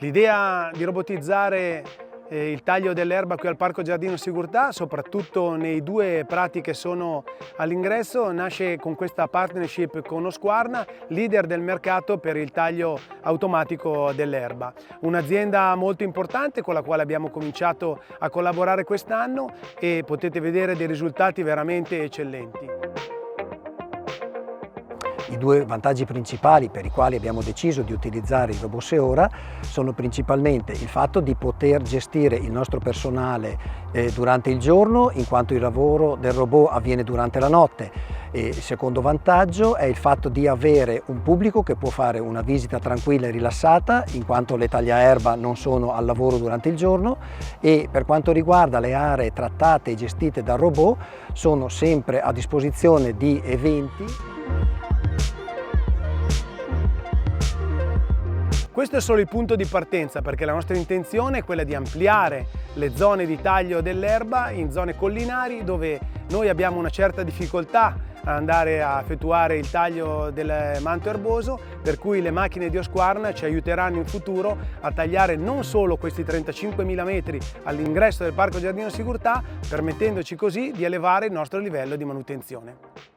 L'idea di robotizzare il taglio dell'erba qui al Parco Giardino Sigurtà, soprattutto nei due prati che sono all'ingresso, nasce con questa partnership con Husqvarna, leader del mercato per il taglio automatico dell'erba. Un'azienda molto importante con la quale abbiamo cominciato a collaborare quest'anno e potete vedere dei risultati veramente eccellenti. I due vantaggi principali per i quali abbiamo deciso di utilizzare il robot Seora sono principalmente il fatto di poter gestire il nostro personale durante il giorno, in quanto il lavoro del robot avviene durante la notte. E il secondo vantaggio è il fatto di avere un pubblico che può fare una visita tranquilla e rilassata, in quanto le tagliaerba non sono al lavoro durante il giorno, e per quanto riguarda le aree trattate e gestite dal robot sono sempre a disposizione di eventi. Questo è solo il punto di partenza, perché la nostra intenzione è quella di ampliare le zone di taglio dell'erba in zone collinari dove noi abbiamo una certa difficoltà ad andare a effettuare il taglio del manto erboso, per cui le macchine di Husqvarna ci aiuteranno in futuro a tagliare non solo questi 35.000 metri all'ingresso del Parco Giardino Sigurtà, permettendoci così di elevare il nostro livello di manutenzione.